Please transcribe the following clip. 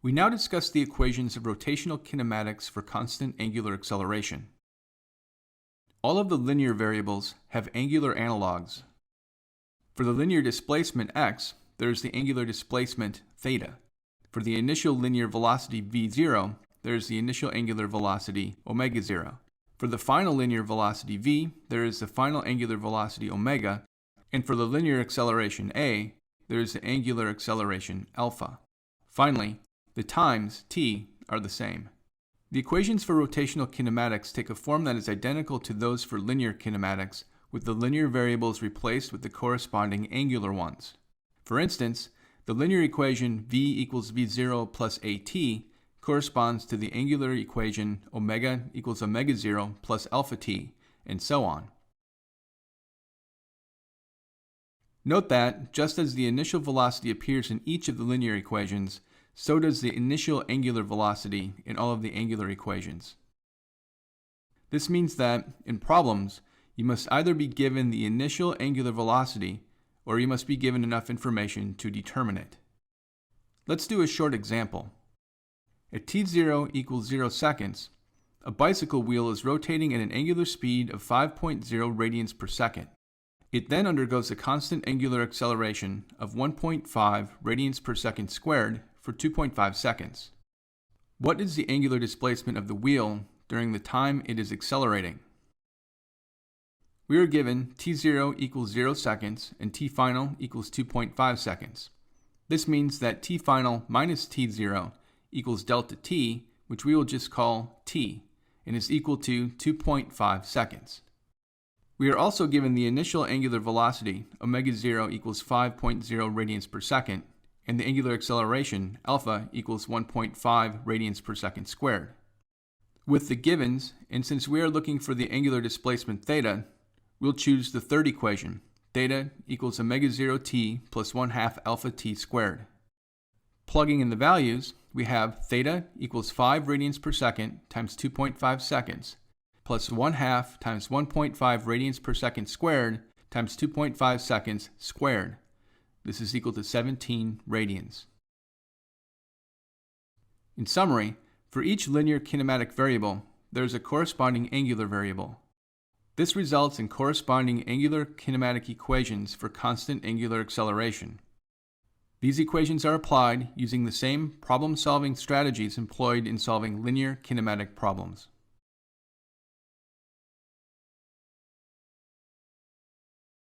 We now discuss the equations of rotational kinematics for constant angular acceleration. All of the linear variables have angular analogs. For the linear displacement x, there is the angular displacement theta. For the initial linear velocity v0, there is the initial angular velocity omega 0. For the final linear velocity v, there is the final angular velocity omega, and for the linear acceleration a, there is the angular acceleration alpha. Finally, the times, t, are the same. The equations for rotational kinematics take a form that is identical to those for linear kinematics, with the linear variables replaced with the corresponding angular ones. For instance, the linear equation v equals v0 plus at corresponds to the angular equation omega equals omega 0 plus alpha t, and so on. Note that, just as the initial velocity appears in each of the linear equations, so does the initial angular velocity in all of the angular equations. This means that, in problems, you must either be given the initial angular velocity, or you must be given enough information to determine it. Let's do a short example. At t0 equals 0 seconds, a bicycle wheel is rotating at an angular speed of 5.0 radians per second. It then undergoes a constant angular acceleration of 1.5 radians per second squared for 2.5 seconds. What is the angular displacement of the wheel during the time it is accelerating? We are given t0 equals 0 seconds and t final equals 2.5 seconds. This means that t final minus t0 equals delta t, which we will just call t, and is equal to 2.5 seconds. We are also given the initial angular velocity, omega 0 equals 5.0 radians per second, and the angular acceleration, alpha, equals 1.5 radians per second squared. With the givens, and since we are looking for the angular displacement theta, we'll choose the third equation, theta equals omega 0 t plus 1/2 alpha t squared. Plugging in the values, we have theta equals 5 radians per second times 2.5 seconds, plus 1/2 times 1.5 radians per second squared times 2.5 seconds squared. This is equal to 17 radians. In summary, for each linear kinematic variable, there is a corresponding angular variable. This results in corresponding angular kinematic equations for constant angular acceleration. These equations are applied using the same problem-solving strategies employed in solving linear kinematic problems.